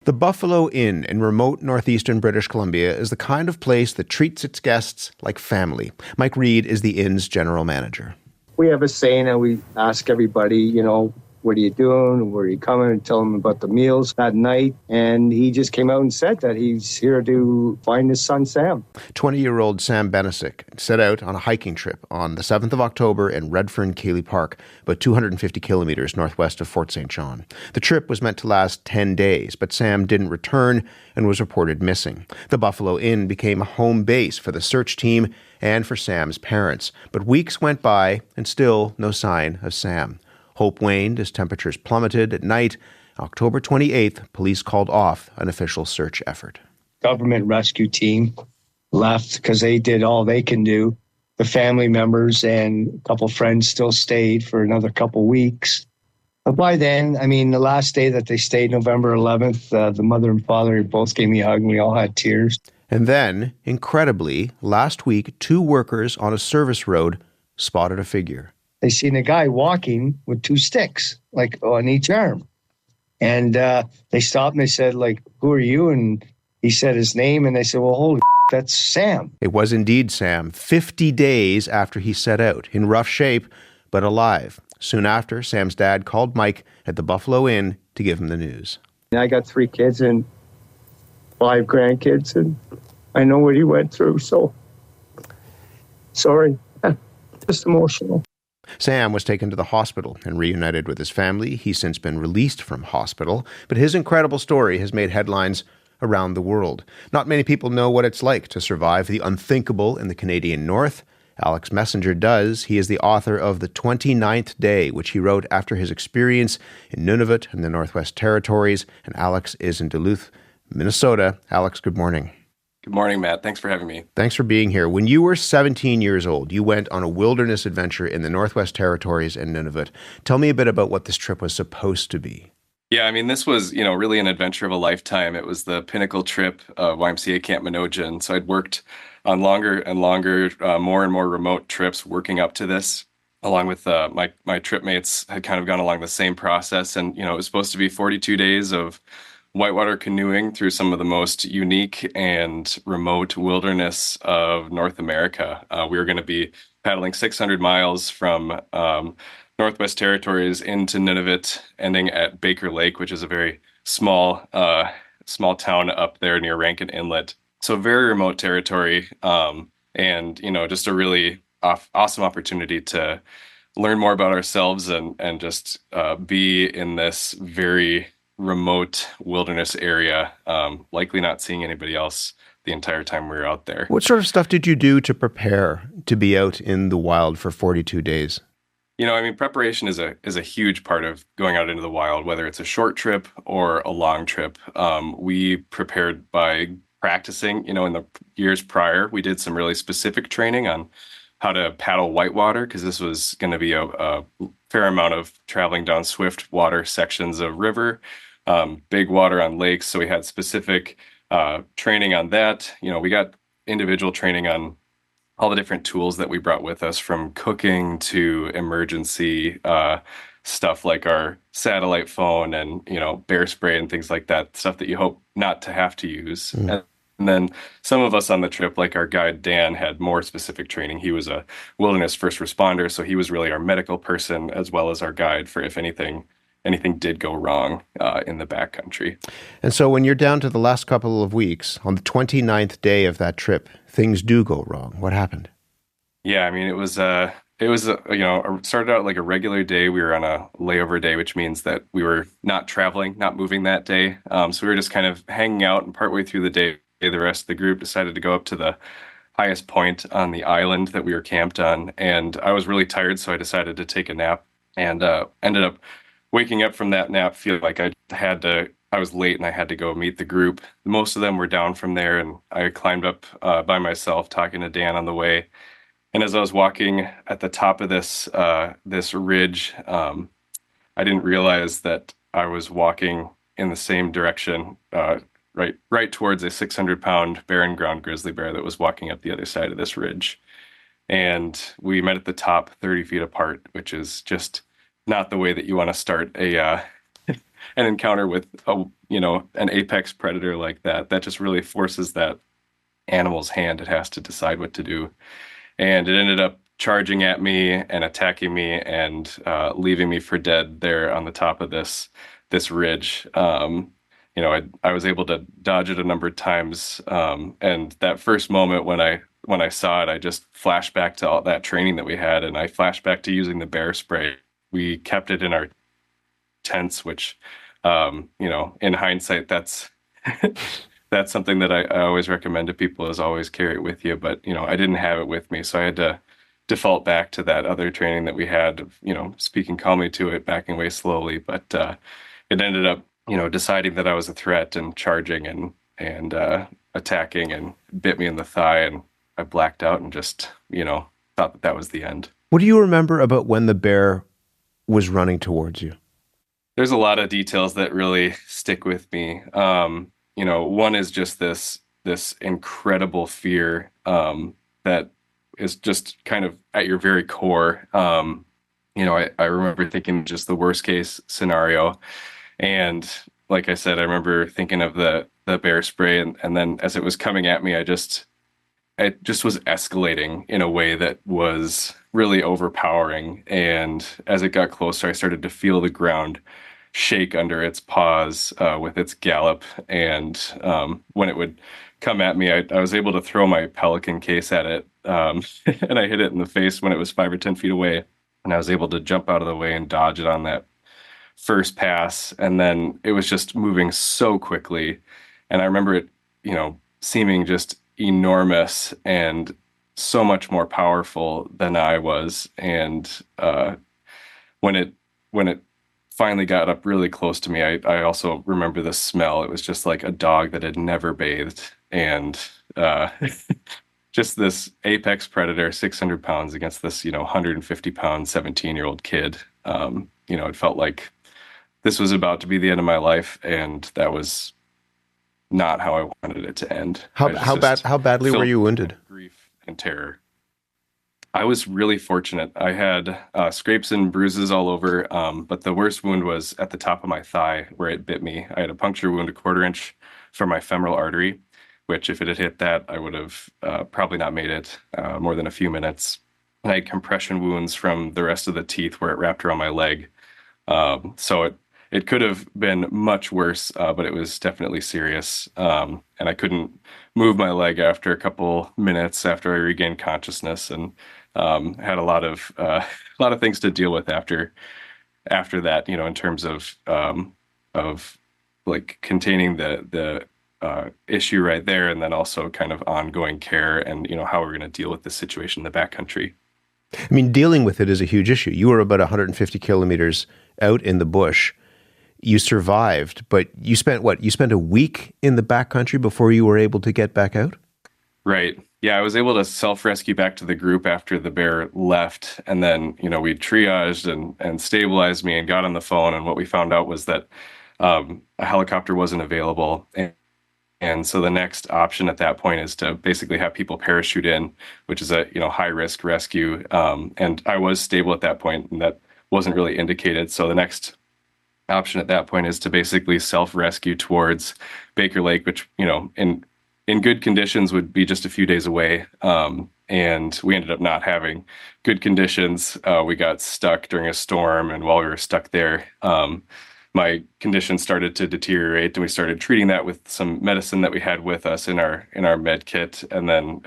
The Buffalo Inn in remote northeastern British Columbia is the kind of place that treats its guests like family. Mike Reed is the inn's general manager. We have a saying and we ask everybody, what are you doing? Where are you coming? And tell them about the meals that night. And he just came out and said that he's here to find his son, Sam. 20-year-old Sam Benastick set out on a hiking trip on the 7th of October in Redfern-Cayley Park, about 250 kilometers northwest of Fort St. John. The trip was meant to last 10 days, but Sam didn't return and was reported missing. The Buffalo Inn became a home base for the search team and for Sam's parents. But weeks went by and still no sign of Sam. Hope waned as temperatures plummeted at night. October 28th, police called off an official search effort. Government rescue team left because they did all they can do. The family members and a couple friends still stayed for another couple weeks. But by then, the last day that they stayed, November 11th, the mother and father both gave me a hug and we all had tears. And then, incredibly, last week, 2 workers on a service road spotted a figure. They seen a guy walking with 2 sticks, on each arm. And they stopped and they said, who are you? And he said his name. And they said, well, holy that's Sam. It was indeed Sam, 50 days after he set out, in rough shape, but alive. Soon after, Sam's dad called Mike at the Buffalo Inn to give him the news. I got 3 kids and 5 grandkids, and I know what he went through, so sorry, just emotional. Sam was taken to the hospital and reunited with his family. He's since been released from hospital, but his incredible story has made headlines around the world. Not many people know what it's like to survive the unthinkable in the Canadian North. Alex Messenger does. He is the author of The 29th Day, which he wrote after his experience in Nunavut and the Northwest Territories, and Alex is in Duluth, Minnesota. Alex, good morning. Good morning, Matt. Thanks for having me. Thanks for being here. When you were 17 years old, you went on a wilderness adventure in the Northwest Territories and Nunavut. Tell me a bit about what this trip was supposed to be. Yeah, this was, really an adventure of a lifetime. It was the pinnacle trip of YMCA Camp Manoogian. So I'd worked on longer and longer, more and more remote trips working up to this, along with my trip mates had kind of gone along the same process. And, it was supposed to be 42 days of whitewater canoeing through some of the most unique and remote wilderness of North America. We were going to be paddling 600 miles from Northwest Territories into Nunavut, ending at Baker Lake, which is a very small town up there near Rankin Inlet. So very remote territory, and just a really awesome opportunity to learn more about ourselves and just be in this very remote wilderness area, likely not seeing anybody else the entire time we were out there. What sort of stuff did you do to prepare to be out in the wild for 42 days? Preparation is a huge part of going out into the wild, whether it's a short trip or a long trip. We prepared by practicing, in the years prior. We did some really specific training on how to paddle whitewater, because this was going to be a fair amount of traveling down swift water sections of river, big water on lakes. So we had specific training on that. We got individual training on all the different tools that we brought with us, from cooking to emergency stuff like our satellite phone and, bear spray and things like that, stuff that you hope not to have to use. And then some of us on the trip, like our guide Dan, had more specific training. He was a wilderness first responder, so he was really our medical person as well as our guide for if anything did go wrong in the backcountry. And so when you're down to the last couple of weeks, on the 29th day of that trip, things do go wrong. What happened? Yeah, it was started out like a regular day. We were on a layover day, which means that we were not traveling, not moving that day. So we were just kind of hanging out, and partway through the day, the rest of the group decided to go up to the highest point on the island that we were camped on. And I was really tired, so I decided to take a nap, and ended up waking up from that nap feeling like I was late and I had to go meet the group. Most of them were down from there, and I climbed up by myself, talking to Dan on the way. And as I was walking at the top of this ridge, I didn't realize that I was walking in the same direction, right towards a 600-pound barren ground grizzly bear that was walking up the other side of this ridge. And we met at the top 30 feet apart, which is just not the way that you want to start an encounter with an apex predator like that just really forces that animal's hand. It has to decide what to do. And it ended up charging at me and attacking me and leaving me for dead there on the top of this ridge. I was able to dodge it a number of times. And that first moment when I saw it, I just flashed back to all that training that we had, and I flashed back to using the bear spray. We kept it in our tents, which, in hindsight, that's that's something that I always recommend to people, is always carry it with you. But, I didn't have it with me, so I had to default back to that other training that we had of, speaking calmly to it, backing away slowly. But it ended up, deciding that I was a threat and charging and attacking, and bit me in the thigh, and I blacked out and just, thought that was the end. What do you remember about when the bear was running towards you? There's a lot of details that really stick with me. One is just this incredible fear that is just kind of at your very core. I remember thinking just the worst case scenario. And like I said, I remember thinking of the bear spray, and then as it was coming at me, it just was escalating in a way that was really overpowering. And as it got closer, I started to feel the ground shake under its paws with its gallop. And when it would come at me, I was able to throw my pelican case at it, and I hit it in the face when it was 5 or 10 feet away. And I was able to jump out of the way and dodge it on that first pass. And then it was just moving so quickly. And I remember it, seeming just enormous and so much more powerful than I was. And when it finally got up really close to me, I also remember the smell. It was just like a dog that had never bathed. And just this apex predator, 600 pounds against this, 150-pound, 17-year-old kid. It felt like this was about to be the end of my life, and that was not how I wanted it to end. How badly were you wounded? Grief and terror. I was really fortunate. I had scrapes and bruises all over, but the worst wound was at the top of my thigh where it bit me. I had a puncture wound, a 1/4 inch from my femoral artery, which if it had hit that, I would have probably not made it more than a few minutes. And I had compression wounds from the rest of the teeth where it wrapped around my leg. So it could have been much worse, but it was definitely serious. And I couldn't move my leg after a couple minutes after I regained consciousness, and had a lot of things to deal with after that. In terms of like containing the issue right there, and then also kind of ongoing care and how we're going to deal with this situation in the backcountry. I mean, dealing with it is a huge issue. You were about 150 kilometers out in the bush. You survived, but you spent what? You spent a week in the backcountry before you were able to get back out? Right. Yeah, I was able to self-rescue back to the group after the bear left. And then, we triaged and stabilized me and got on the phone. And what we found out was that a helicopter wasn't available. And so the next option at that point is to basically have people parachute in, which is a high-risk rescue. And I was stable at that point, and that wasn't really indicated. So the next option at that point is to basically self-rescue towards Baker Lake, which, in good conditions would be just a few days away. And we ended up not having good conditions. We got stuck during a storm, and while we were stuck there, my condition started to deteriorate, and we started treating that with some medicine that we had with us in our med kit. And then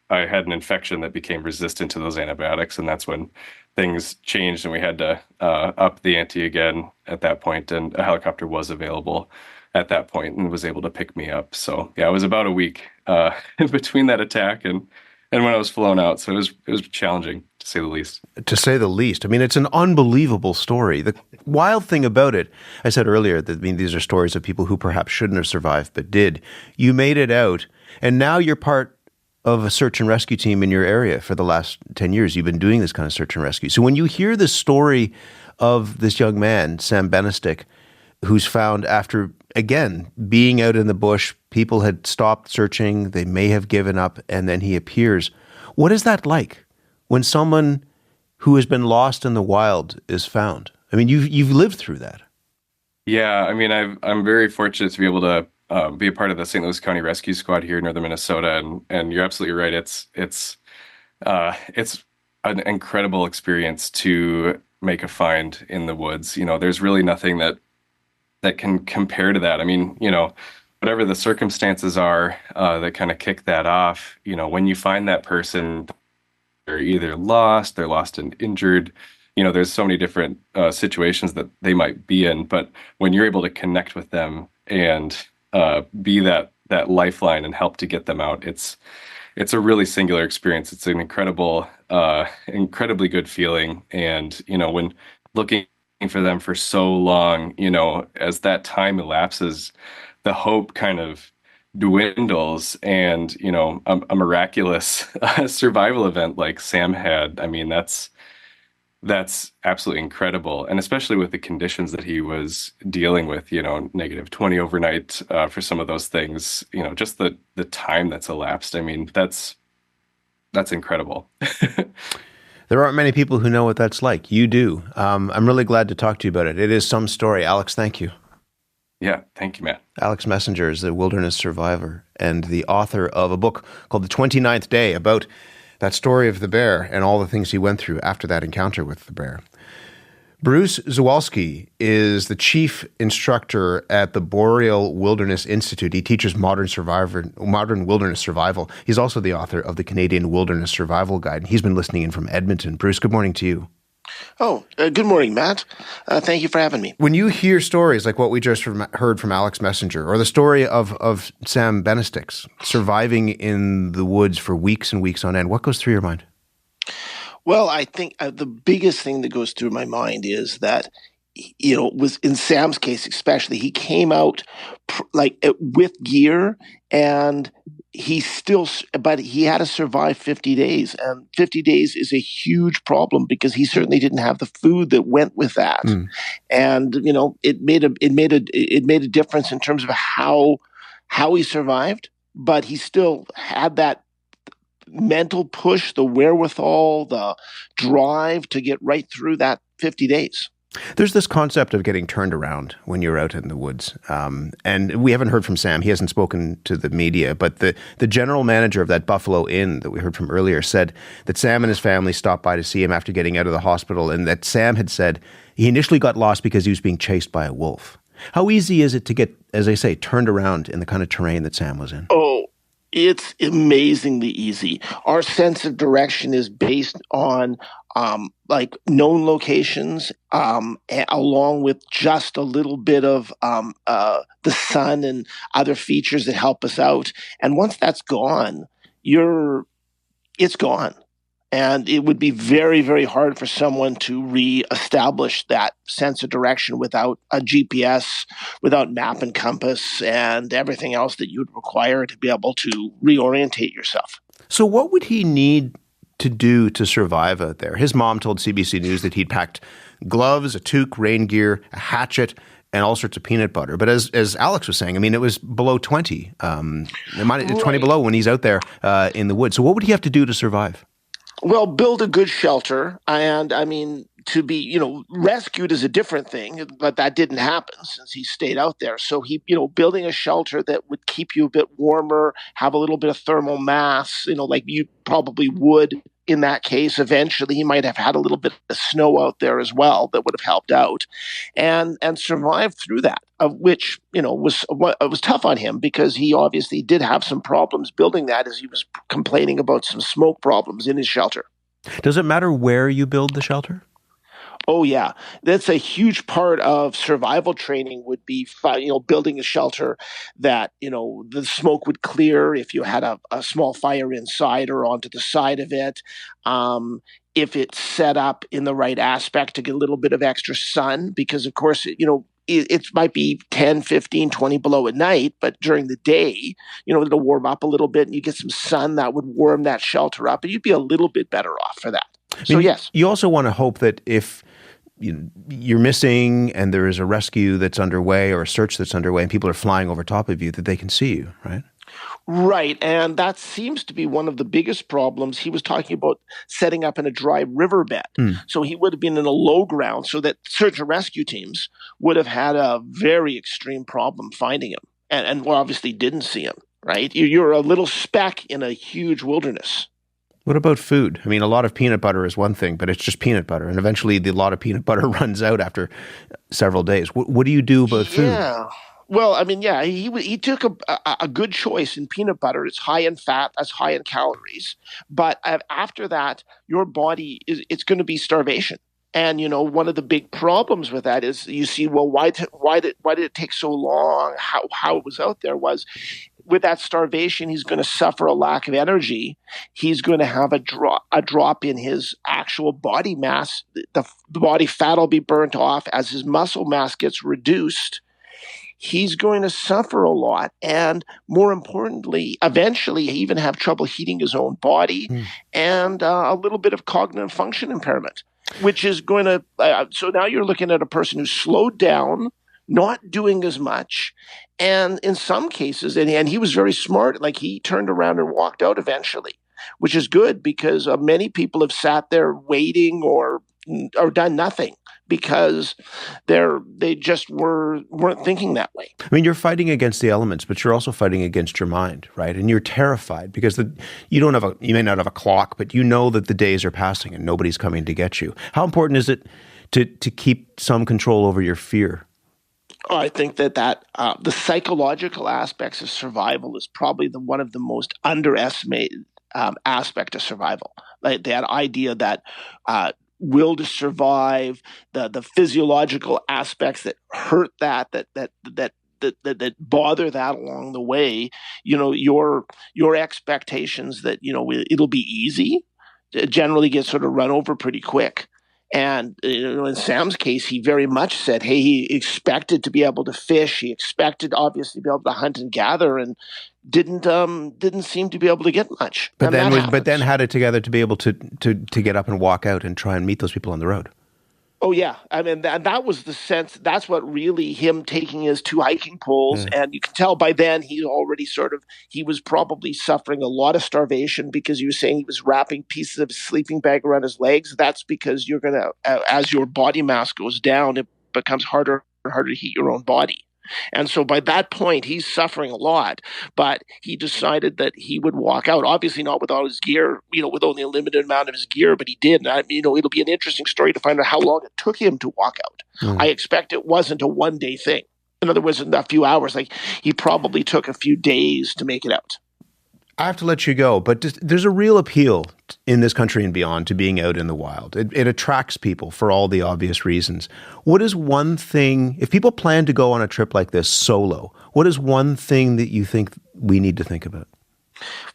I had an infection that became resistant to those antibiotics, and that's when things changed, and we had to up the ante again at that point. And a helicopter was available at that point and was able to pick me up. So yeah, it was about a week between that attack and when I was flown out. So it was challenging, to say the least. To say the least. I mean, it's an unbelievable story. The wild thing about it, I said earlier that these are stories of people who perhaps shouldn't have survived but did. You made it out, and now you're part of a search and rescue team in your area. For the last 10 years, you've been doing this kind of search and rescue. So when you hear the story of this young man, Sam Benastick, who's found after, again, being out in the bush, people had stopped searching, they may have given up, and then he appears. What is that like when someone who has been lost in the wild is found? I mean, you've lived through that. Yeah, I mean, I'm very fortunate to be able to be a part of the St. Louis County Rescue Squad here in northern Minnesota, and you're absolutely right. It's an incredible experience to make a find in the woods. There's really nothing that can compare to that. I mean, whatever the circumstances are that kind of kick that off, when you find that person, they're either lost, they're lost and injured. There's so many different situations that they might be in, but when you're able to connect with them and be that lifeline and help to get them out, it's a really singular experience. It's an incredibly good feeling. And, when looking for them for so long, as that time elapses, the hope kind of dwindles, and, a miraculous survival event like Sam had. I mean, that's absolutely incredible. And especially with the conditions that he was dealing with, -20 overnight for some of those things, just the time that's elapsed. I mean, that's incredible. There aren't many people who know what that's like. You do. I'm really glad to talk to you about it. It is some story. Alex, thank you. Yeah, thank you, Matt. Alex Messenger is a wilderness survivor and the author of a book called The 29th Day, about that story of the bear and all the things he went through after that encounter with the bear. Bruce Zawalski is the chief instructor at the Boreal Wilderness Institute. He teaches modern wilderness survival. He's also the author of the Canadian Wilderness Survival Guide. He's been listening in from Edmonton. Bruce, good morning to you. Oh, good morning, Matt. Thank you for having me. When you hear stories like what we just heard from Alex Messenger, or the story of Sam Benastick surviving in the woods for weeks and weeks on end, what goes through your mind? Well, I think the biggest thing that goes through my mind is that, was in Sam's case especially, he came out with gear, and but he had to survive 50 days, and 50 days is a huge problem because he certainly didn't have the food that went with that. And, it made a difference in terms of how he survived, but he still had that mental push, the wherewithal, the drive to get right through that 50 days. There's this concept of getting turned around when you're out in the woods. And we haven't heard from Sam. He hasn't spoken to the media. But the general manager of that Buffalo Inn that we heard from earlier said that Sam and his family stopped by to see him after getting out of the hospital, and that Sam had said he initially got lost because he was being chased by a wolf. How easy is it to get, as I say, turned around in the kind of terrain that Sam was in? Oh, it's amazingly easy. Our sense of direction is based on known locations, along with just a little bit of the sun and other features that help us out. And once that's gone, it's gone. And it would be very, very hard for someone to reestablish that sense of direction without a GPS, without map and compass, and everything else that you'd require to be able to reorientate yourself. So what would he need to do to survive out there? His mom told CBC News that he'd packed gloves, a toque, rain gear, a hatchet, and all sorts of peanut butter. But as Alex was saying, I mean, it was below 20. 20 below when he's out there in the woods. So what would he have to do to survive? Well, build a good shelter. And I mean, to be, rescued is a different thing, but that didn't happen since he stayed out there. So he, building a shelter that would keep you a bit warmer, have a little bit of thermal mass, like you probably would in that case. Eventually, he might have had a little bit of snow out there as well that would have helped out, and survived through that. Of which, was tough on him because he obviously did have some problems building that, as he was complaining about some smoke problems in his shelter. Does it matter where you build the shelter? Oh, yeah. That's a huge part of survival training would be, building a shelter that, the smoke would clear if you had a small fire inside or onto the side of it. If it's set up in the right aspect to get a little bit of extra sun, because, of course, it might be 10, 15, 20 below at night, but during the day, it'll warm up a little bit and you get some sun that would warm that shelter up, and you'd be a little bit better off for that. So, yes. You also want to hope that if you're missing and there is a rescue that's underway or a search that's underway and people are flying over top of you, that they can see you, right? Right. And that seems to be one of the biggest problems. He was talking about setting up in a dry riverbed. So he would have been in a low ground, so that search and rescue teams would have had a very extreme problem finding him. And well, obviously didn't see him, right? You're a little speck in a huge wilderness. What about food? I mean, a lot of peanut butter is one thing, but it's just peanut butter. And eventually the lot of peanut butter runs out after several days. What do you do about food? Yeah. Well, I mean, yeah, he took a good choice in peanut butter. It's high in fat, that's high in calories. But after that, your body it's going to be starvation. And one of the big problems with that is you see, well, why did it take so long? How it was out there was with that starvation, he's going to suffer a lack of energy. He's going to have a drop in his actual body mass. The body fat will be burnt off as his muscle mass gets reduced. He's going to suffer a lot, and more importantly, eventually even have trouble heating his own body and a little bit of cognitive function impairment, which is going to so now you're looking at a person who's slowed down, not doing as much, and in some cases, and he was very smart, like he turned around and walked out eventually, which is good because many people have sat there waiting or done nothing because they just weren't thinking that way. I mean, you're fighting against the elements, but you're also fighting against your mind, right? And you're terrified because you may not have a clock, but you know that the days are passing and nobody's coming to get you. How important is it to keep some control over your fear? I think that the psychological aspects of survival is probably one of the most underestimated aspect of survival. Like that idea that will to survive, the physiological aspects that hurt that bother that along the way. Your expectations that it'll be easy generally get sort of run over pretty quick. And in Sam's case, he very much said, hey, he expected to be able to fish. He expected, obviously, to be able to hunt and gather, and didn't seem to be able to get much. But then had it together to be able to get up and walk out and try and meet those people on the road. Oh, yeah. I mean, that was the sense. That's what really him taking his 2 hiking poles. Yeah. And you can tell by then he already he was probably suffering a lot of starvation because he was saying he was wrapping pieces of his sleeping bag around his legs. That's because you're going to, as your body mass goes down, it becomes harder and harder to heat your own body. And so by that point, he's suffering a lot, but he decided that he would walk out, obviously not with all his gear, with only a limited amount of his gear, but he did. And it'll be an interesting story to find out how long it took him to walk out. I expect it wasn't a one-day thing. In other words, in a few hours, like he probably took a few days to make it out. I have to let you go, but there's a real appeal in this country and beyond to being out in the wild. It attracts people for all the obvious reasons. What is one thing, if people plan to go on a trip like this solo, what is one thing that you think we need to think about?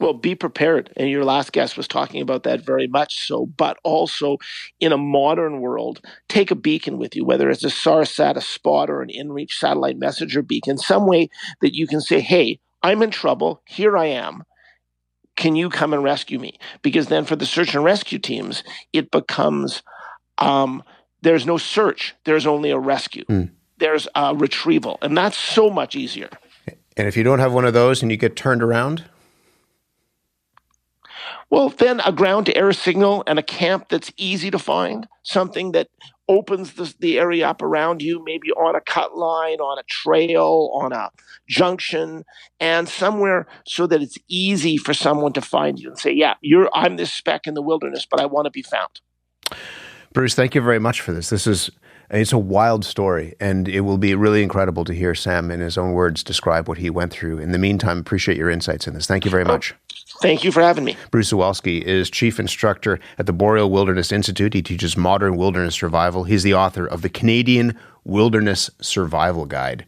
Well, be prepared. And your last guest was talking about that very much so. But also in a modern world, take a beacon with you, whether it's a SARSAT, a Spot, or an InReach satellite messenger beacon, some way that you can say, hey, I'm in trouble. Here I am. Can you come and rescue me? Because then for the search and rescue teams, it becomes there's no search. There's only a rescue. There's a retrieval. And that's so much easier. And if you don't have one of those and you get turned around? Well, then a ground-to-air signal and a camp that's easy to find, something that opens the area up around you, maybe on a cut line, on a trail, on a junction, and somewhere so that it's easy for someone to find you and say, yeah, I'm this speck in the wilderness, but I want to be found. Bruce, thank you very much for this. It's a wild story, and it will be really incredible to hear Sam, in his own words, describe what he went through. In the meantime, appreciate your insights in this. Thank you very much. Thank you for having me. Bruce Zawalski is chief instructor at the Boreal Wilderness Institute. He teaches modern wilderness survival. He's the author of the Canadian Wilderness Survival Guide.